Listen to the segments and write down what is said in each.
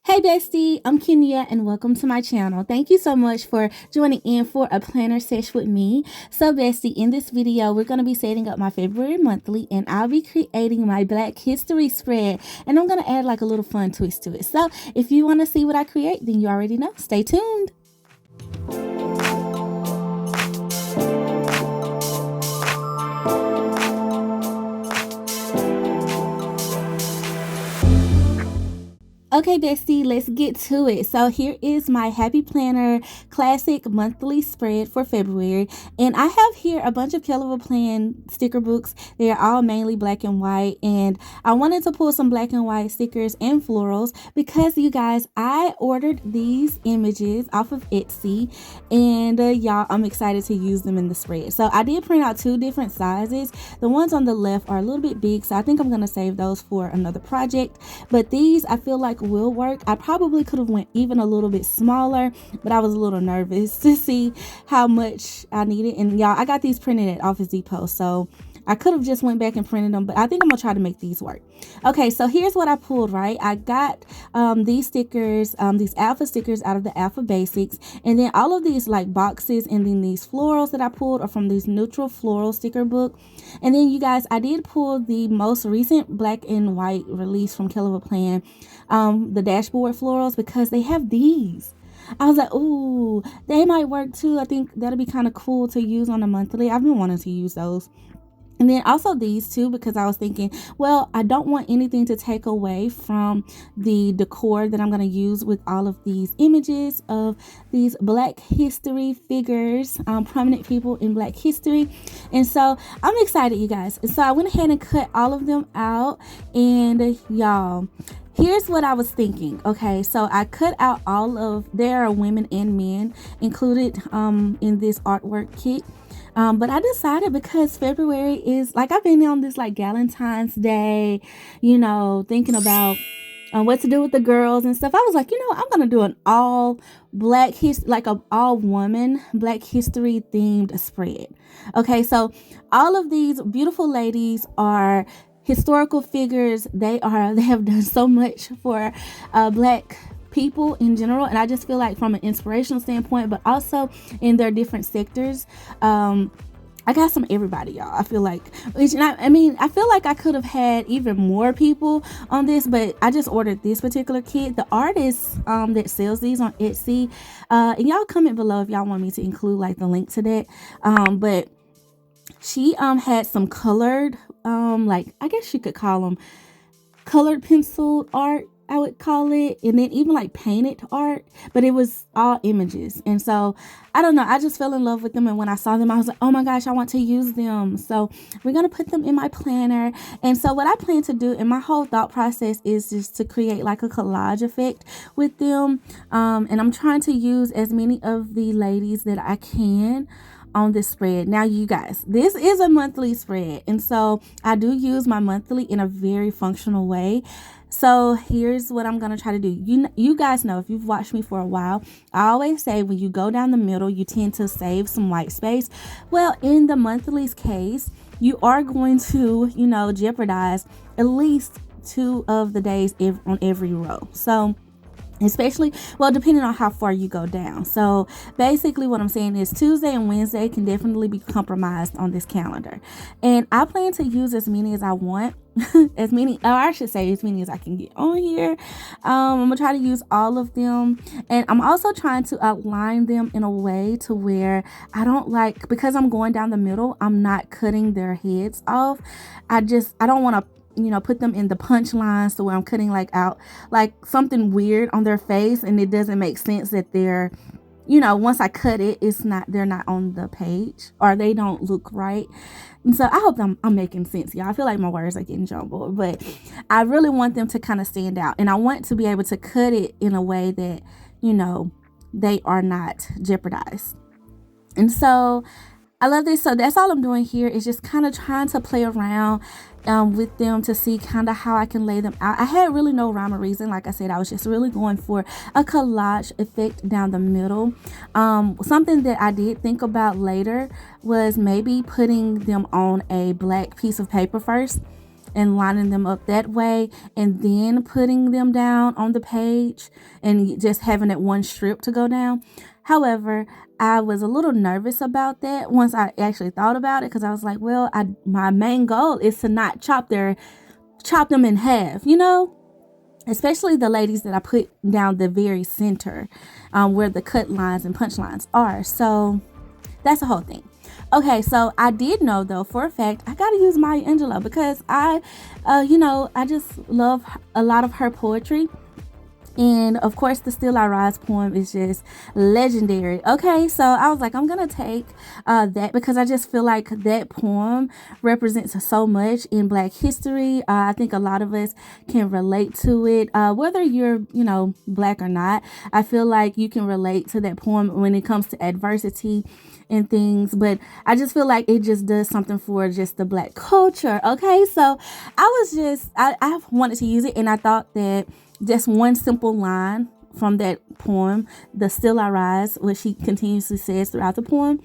Hey bestie, I'm Kenya and welcome to my channel. Thank you so much for joining in for a planner sesh with me. So bestie, in this video, we're going to be setting up my February monthly and I'll be creating my Black History spread and I'm going to add like a little fun twist to it. So if you want to see what I create, then you already know. Stay tuned. Okay, bestie, let's get to it. So here is my Happy Planner Classic Monthly Spread for February. And I have here a bunch of Kell sticker books. They're all mainly black and white. And I wanted to pull some black and white stickers and florals because, you guys, I ordered these images off of Etsy. And y'all, I'm excited to use them in the spread. So I did print out two different sizes. The ones on the left are a little bit big, so I think I'm going to save those for another project. But these, I feel like will work. I probably could have went even a little bit smaller, but I was a little nervous to see how much I needed. And y'all, I got these printed at Office Depot, so I could have just went back and printed them, but I think I'm gonna try to make these work. Okay, so here's what I pulled, right? I got these stickers, these alpha stickers out of the Alpha Basics, and then all of these like boxes and then these florals that I pulled are from this neutral floral sticker book. And then you guys, I did pull the most recent black and white release from Kell, the dashboard florals, because they have these. I was like, ooh, they might work too. I think that'll be kind of cool to use on a monthly. I've been wanting to use those. And then also these two, because I was thinking, well, I don't want anything to take away from the decor that I'm going to use with all of these images of these Black History figures, prominent people in Black history. And so I'm excited, you guys. And so I went ahead and cut all of them out. And y'all, here's what I was thinking. Okay, so I cut out there are women and men included in this artwork kit. But I decided, because February is like, I've been on this like Valentine's Day, you know, thinking about what to do with the girls and stuff. I was like, you know, I'm going to do an all Black history, like a all woman Black history themed spread. Okay, so all of these beautiful ladies are historical figures. They have done so much for Black people in general, and I just feel like from an inspirational standpoint, but also in their different sectors, I got some everybody, y'all. I feel like, I feel like I could have had even more people on this, but I just ordered this particular kit. The artist that sells these on Etsy, and y'all comment below if y'all want me to include like the link to that, but she had some colored, like, I guess you could call them colored pencil art, I would call it, and then even like painted art, but it was all images. And so I don't know, I just fell in love with them, and when I saw them I was like, oh my gosh, I want to use them. So we're gonna put them in my planner. And so what I plan to do, and my whole thought process is just to create like a collage effect with them, and I'm trying to use as many of the ladies that I can on this spread. Now you guys, this is a monthly spread, and so I do use my monthly in a very functional way. So here's what I'm going to try to do. You guys know, if you've watched me for a while, I always say when you go down the middle, you tend to save some white space. Well, in the monthly's case, you are going to, you know, jeopardize at least 2 of the days on every row. So especially, well, depending on how far you go down. So basically what I'm saying is Tuesday and Wednesday can definitely be compromised on this calendar. And I plan to use as many as I want, as many as I can get on here. I'm gonna try to use all of them. And I'm also trying to align them in a way to where I don't like, because I'm going down the middle, I'm not cutting their heads off. I don't want to, you know, put them in the punch lines to where I'm cutting like out like something weird on their face, and it doesn't make sense that they're, you know, once I cut it, they're not on the page, or they don't look right. And so I hope I'm making sense, y'all. I feel like my words are getting jumbled, but I really want them to kind of stand out, and I want to be able to cut it in a way that, you know, they are not jeopardized. And so I love this. So that's all I'm doing here, is just kind of trying to play around with them to see kind of how I can lay them out. I had really no rhyme or reason. Like I said, I was just really going for a collage effect down the middle. Something that I did think about later was maybe putting them on a black piece of paper first. and lining them up that way, and then putting them down on the page and just having that one strip to go down. However, I was a little nervous about that once I actually thought about it, because I was like, well, my main goal is to not chop them in half, especially the ladies that I put down the very center, where the cut lines and punch lines are. So that's the whole thing. Okay, so I did know though for a fact I gotta use Maya Angelou, because I just love a lot of her poetry. And of course, the Still I Rise poem is just legendary. Okay, so I was like, I'm gonna take that, because I just feel like that poem represents so much in Black history. I think a lot of us can relate to it, whether you're, Black or not. I feel like you can relate to that poem when it comes to adversity and things, but I just feel like it just does something for just the Black culture. Okay, so I wanted to use it, and I thought that just one simple line from that poem, the Still I Rise, which she continuously says throughout the poem,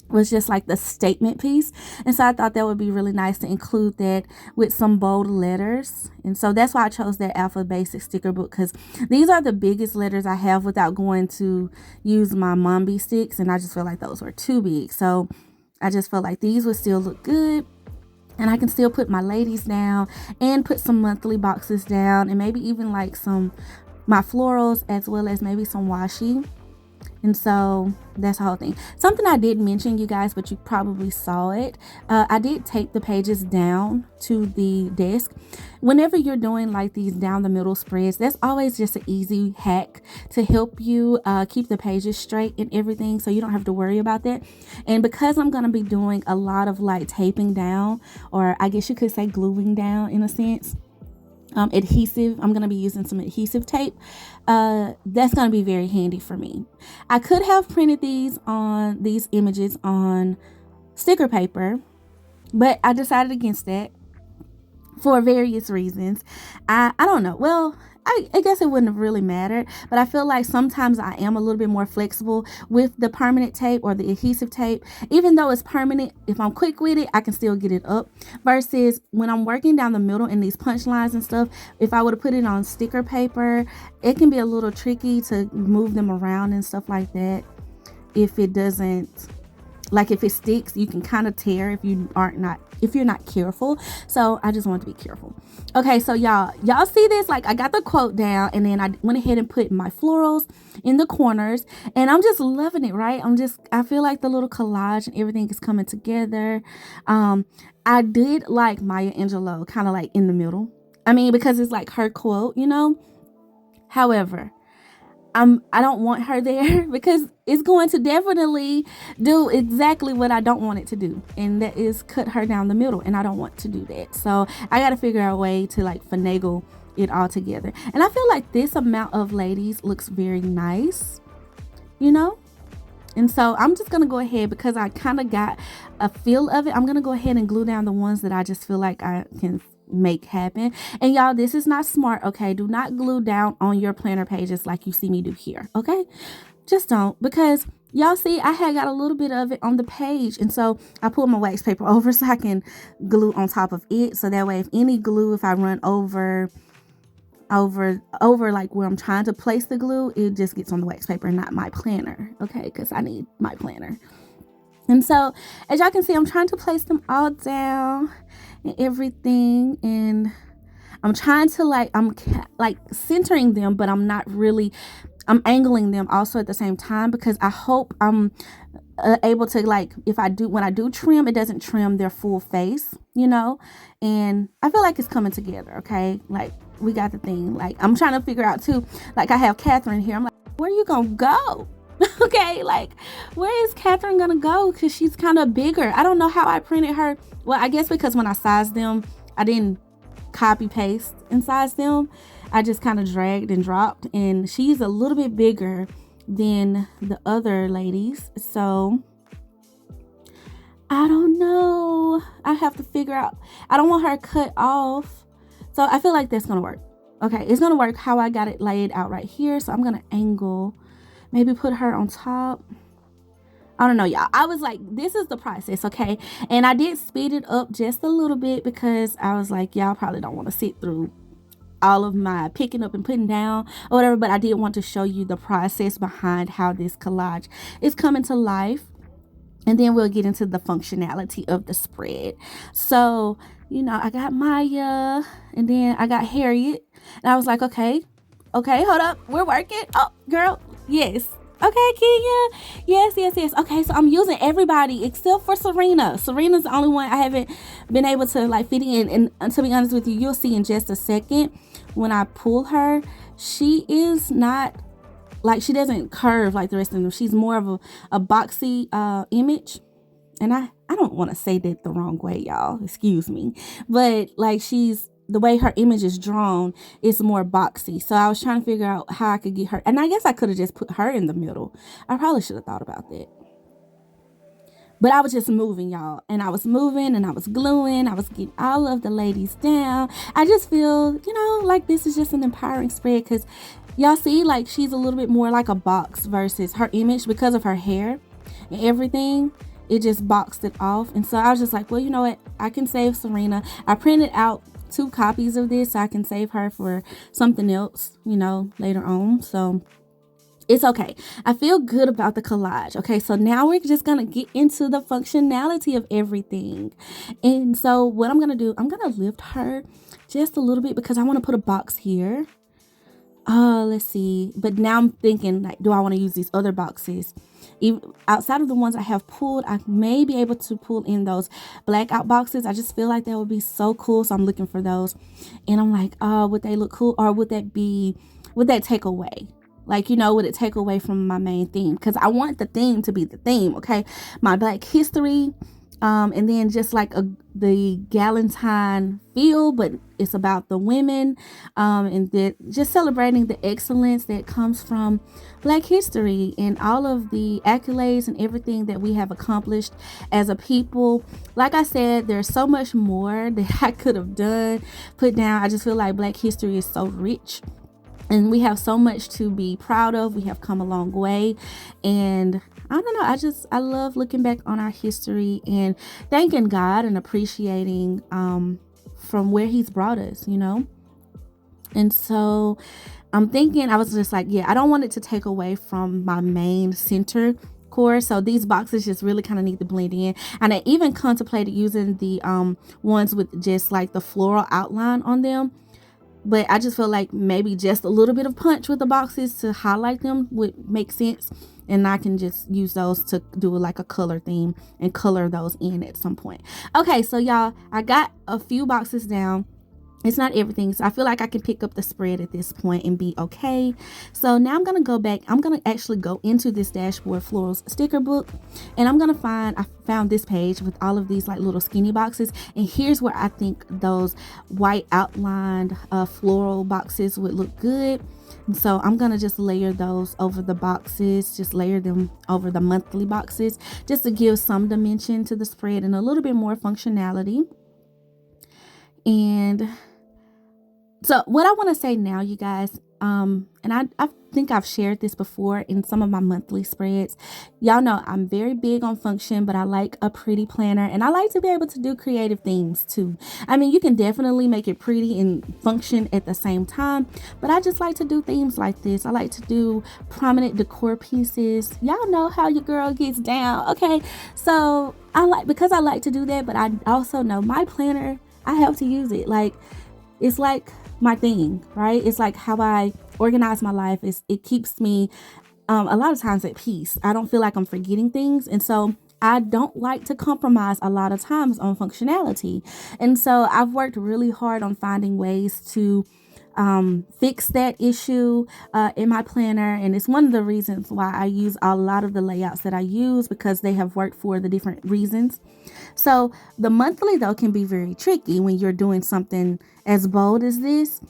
was just like the statement piece. And so I thought that would be really nice to include that with some bold letters. And so that's why I chose that Alpha Basic sticker book, because these are the biggest letters I have without going to use my Mombi sticks. And I just feel like those were too big. So I just felt like these would still look good. And I can still put my ladies down and put some monthly boxes down, and maybe even like my florals, as well as maybe some washi. And so that's the whole thing. Something I did mention, you guys, but you probably saw it. I did tape the pages down to the desk. Whenever you're doing like these down the middle spreads, that's always just an easy hack to help you keep the pages straight and everything, so you don't have to worry about that. And because I'm going to be doing a lot of like taping down, or I guess you could say gluing down in a sense, adhesive, I'm going to be using some adhesive tape. That's going to be very handy for me. I could have printed these images on sticker paper, but I decided against that for various reasons. I don't know. Well, I guess it wouldn't have really mattered, but I feel like sometimes I am a little bit more flexible with the permanent tape or the adhesive tape. Even though it's permanent, if I'm quick with it, I can still get it up. Versus when I'm working down the middle in these punch lines and stuff, if I would have put it on sticker paper, it can be a little tricky to move them around and stuff like that. If it doesn't, like if it sticks, you can kind of tear if you're not careful. So I just want to be careful. Okay, so y'all see this? Like I got the quote down, and then I went ahead and put my florals in the corners, and I'm just loving it, right? I feel like the little collage and everything is coming together. I did like Maya Angelou kind of like in the middle. I mean, because it's like her quote, However, I don't want her there because it's going to definitely do exactly what I don't want it to do, and that is cut her down the middle, and I don't want to do that. So I got to figure out a way to like finagle it all together. And I feel like this amount of ladies looks very nice, and so I'm just going to go ahead, because I kind of got a feel of it. I'm going to go ahead and glue down the ones that I just feel like I can make happen. And y'all, this is not smart, okay? Do not glue down on your planner pages like you see me do here, okay? Just don't, because y'all see I had got a little bit of it on the page, and so I pulled my wax paper over so I can glue on top of it, so that way if any glue, if I run over like where I'm trying to place the glue, it just gets on the wax paper and not my planner, okay? Because I need my planner. And so as y'all can see, I'm trying to place them all down and everything, and I'm trying to I'm centering them, but I'm not really. I'm angling them also at the same time, because I hope I'm able to, when I do trim, it doesn't trim their full face, and I feel like it's coming together. Okay, like we got the thing. Like I'm trying to figure out too, like I have Catherine here. I'm like, where are you gonna go? Okay, like where is Catherine gonna go? Because she's kind of bigger. I don't know how I printed her. Well, I guess because when I sized them, I didn't copy paste and size them. I just kind of dragged and dropped, and she's a little bit bigger than the other ladies. So I don't know. I have to figure out. I don't want her cut off. So I feel like that's going to work. Okay, it's going to work how I got it laid out right here. So I'm going to angle, maybe put her on top I don't know, y'all. I was like, this is the process, okay? And I did speed it up just a little bit because I was like, y'all probably don't want to sit through all of my picking up and putting down or whatever, but I did want to show you the process behind how this collage is coming to life. And then we'll get into the functionality of the spread. So, I got Maya and then I got Harriet. And I was like, okay, hold up. We're working. Oh, girl. Yes. Okay, Kenya. Yes. Okay, so I'm using everybody except for Serena. Serena's the only one I haven't been able to like fit in. And to be honest with you, you'll see in just a second when I pull her, she is not like, she doesn't curve like the rest of them. She's more of a boxy image. And I don't want to say that the wrong way, y'all. Excuse me. But like, the way her image is drawn is more boxy. So I was trying to figure out how I could get her. And I guess I could have just put her in the middle. I probably should have thought about that. But I was just moving, y'all. And I was moving and I was gluing. I was getting all of the ladies down. I just feel, like this is just an empowering spread because y'all see, like, she's a little bit more like a box versus her image because of her hair and everything. It just boxed it off. And so I was just like, well, you know what? I can save Serena. I printed out 2 copies of this so I can save her for something else, later on. So it's okay. I feel good about the collage. Okay, so now we're just going to get into the functionality of everything. And so what I'm going to do, I'm going to lift her just a little bit because I want to put a box here. Let's see. But now I'm thinking, like, do I want to use these other boxes? Even outside of the ones I have pulled, I may be able to pull in those blackout boxes. I just feel like that would be so cool. So I'm looking for those. And I'm like, would they look cool? Or would that take away? Like, would it take away from my main theme? Because I want the theme to be the theme, okay? My Black history, and then just like the Galentine feel, but it's about the women, and just celebrating the excellence that comes from Black history and all of the accolades and everything that we have accomplished as a people. Like I said, there's so much more that I could have put down. I just feel like Black history is so rich. And we have so much to be proud of. We have come a long way. And I don't know, I love looking back on our history and thanking God and appreciating from where he's brought us, And so I'm thinking, I was just like, I don't want it to take away from my main center core. So these boxes just really kind of need to blend in. And I even contemplated using the ones with just like the floral outline on them. But I just feel like maybe just a little bit of punch with the boxes to highlight them would make sense. And I can just use those to do like a color theme and color those in at some point. Okay, so y'all, I got a few boxes down. It's not everything, so I feel like I can pick up the spread at this point and be okay. So now I'm going to go back. I'm going to actually go into this Dashboard Florals sticker book, and I found this page with all of these like little skinny boxes, and here's where I think those white outlined floral boxes would look good. And so I'm going to just layer those over the boxes, just layer them over the monthly boxes, just to give some dimension to the spread and a little bit more functionality. And so what I want to say now, you guys, and I think I've shared this before in some of my monthly spreads. Y'all know I'm very big on function, but I like a pretty planner, and I like to be able to do creative things too. I mean, you can definitely make it pretty and function at the same time, but I just like to do themes like this. I like to do prominent decor pieces. Y'all know how your girl gets down. Okay, so because I like to do that, but I also know my planner, I have to use it. Like, it's like my thing, right? It's like how I organize my life. It keeps me a lot of times at peace. I don't feel like I'm forgetting things. And so I don't like to compromise a lot of times on functionality. And so I've worked really hard on finding ways to fix that issue in my planner. And it's one of the reasons why I use a lot of the layouts that I use, because they have worked for the different reasons. So the monthly, though, can be very tricky when you're doing something as bold as this.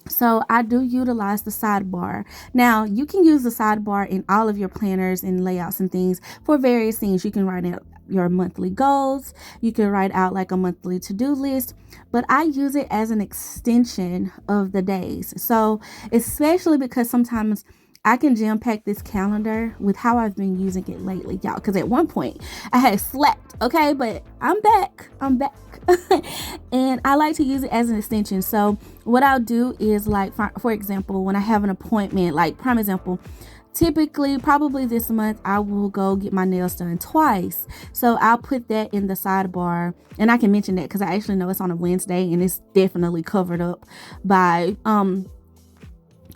So I do utilize the sidebar. Now, you can use the sidebar in all of your planners and layouts and things for various things. You can write out your monthly goals. You can write out like a monthly to-do list, but I use it as an extension of the days. So especially because sometimes I can jam pack this calendar with how I've been using it lately, y'all. Because at one point I had slept, okay, but I'm back. And I like to use it as an extension. So what I'll do is, like, for example, when I have an appointment, like prime example, typically probably this month I will go get my nails done twice, so I'll put that in the sidebar. And I can mention that because I actually know it's on a Wednesday and it's definitely covered up by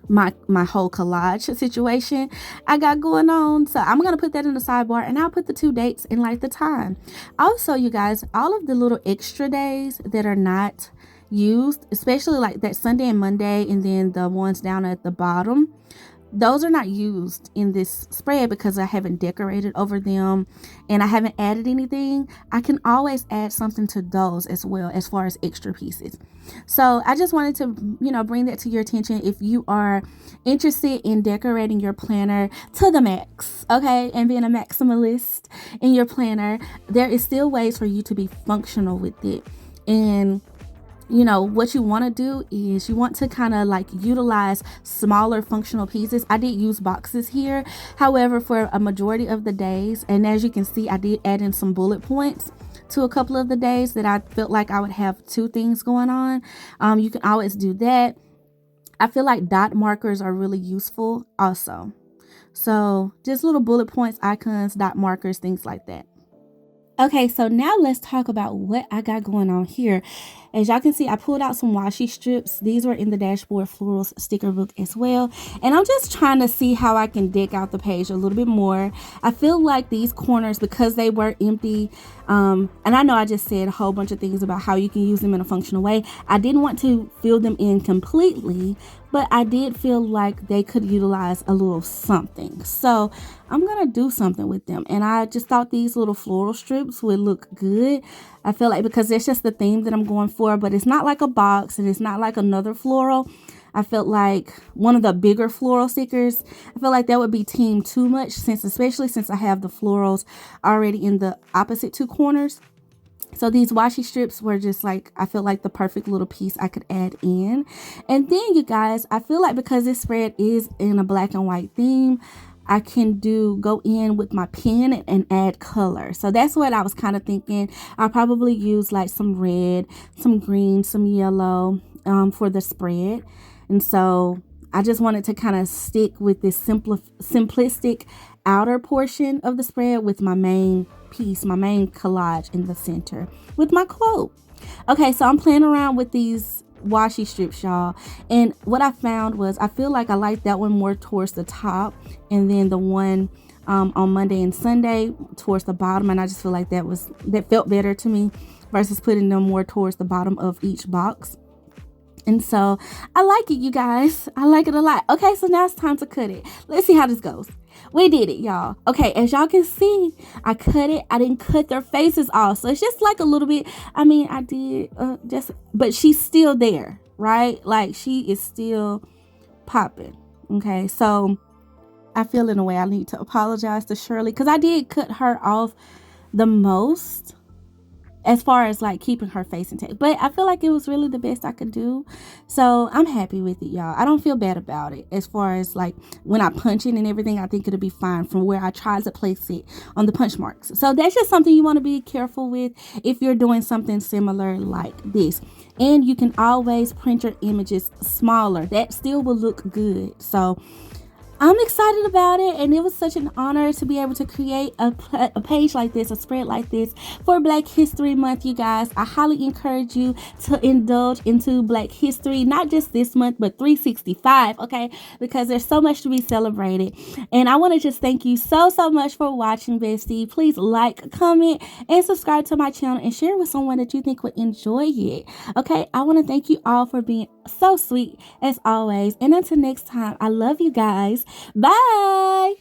my whole collage situation I got going on. So I'm gonna put that in the sidebar, and I'll put the 2 dates and like the time. Also, you guys, all of the little extra days that are not used, especially like that Sunday and Monday, and then the ones down at the bottom, those are not used in this spread because I haven't decorated over them and I haven't added anything. I can always add something to those as well, as far as extra pieces. So I just wanted to, bring that to your attention if you are interested in decorating your planner to the max, okay, and being a maximalist in your planner. There is still ways for you to be functional with it. And what you want to do is you want to kind of like utilize smaller functional pieces. I did use boxes here, however, for a majority of the days. And as you can see, I did add in some bullet points to a couple of the days that I felt like I would have 2 things going on. You can always do that. I feel like dot markers are really useful also. So just little bullet points, icons, dot markers, things like that. Okay, so now let's talk about what I got going on here. As y'all can see, I pulled out some washi strips. These were in the Dashboard Florals sticker book as well. And I'm just trying to see how I can deck out the page a little bit more. I feel like these corners, because they were empty, and I know I just said a whole bunch of things about how you can use them in a functional way. I didn't want to fill them in completely, but I did feel like they could utilize a little something. So I'm going to do something with them. And I just thought these little floral strips would look good. I feel like because that's just the theme that I'm going for, but it's not like a box and it's not like another floral. I felt like one of the bigger floral stickers, I feel like that would be teamed too much, especially since I have the florals already in the opposite 2 corners. So these washi strips were just like, I feel like the perfect little piece I could add in. And then, you guys, I feel like because this spread is in a black and white theme, I can go in with my pen and add color. So that's what I was kind of thinking. I'll probably use like some red, some green, some yellow for the spread. And so I just wanted to kind of stick with this simplistic outer portion of the spread with my main piece, my main collage in the center with my quote. Okay, so I'm playing around with these washi strips, y'all, and what I found was I feel like I like that one more towards the top, and then the one on Monday and Sunday towards the bottom, and I just feel like that felt better to me versus putting them more towards the bottom of each box. And so I like it, you guys. I like it a lot. Okay, so now it's time to cut it. Let's see how this goes. We did it, y'all. Okay, as y'all can see, I cut it. I didn't cut their faces off, so it's just like a little bit. I mean, I did but she's still there, right? Like, she is still popping. Okay, so I feel in a way I need to apologize to Shirley because I did cut her off the most as far as like keeping her face intact, but I feel like it was really the best I could do. So I'm happy with it, y'all. I don't feel bad about it. As far as like when I punch it and everything, I think it'll be fine from where I tried to place it on the punch marks. So that's just something you want to be careful with if you're doing something similar like this. And you can always print your images smaller. That still will look good. So I'm excited about it, and it was such an honor to be able to create a page like this, a spread like this for Black History Month, you guys. I highly encourage you to indulge into Black History, not just this month, but 365, okay? Because there's so much to be celebrated. And I want to just thank you so much for watching, bestie. Please like, comment, and subscribe to my channel and share with someone that you think would enjoy it, okay? I want to thank you all for being so sweet as always. And until next time, I love you guys. Bye.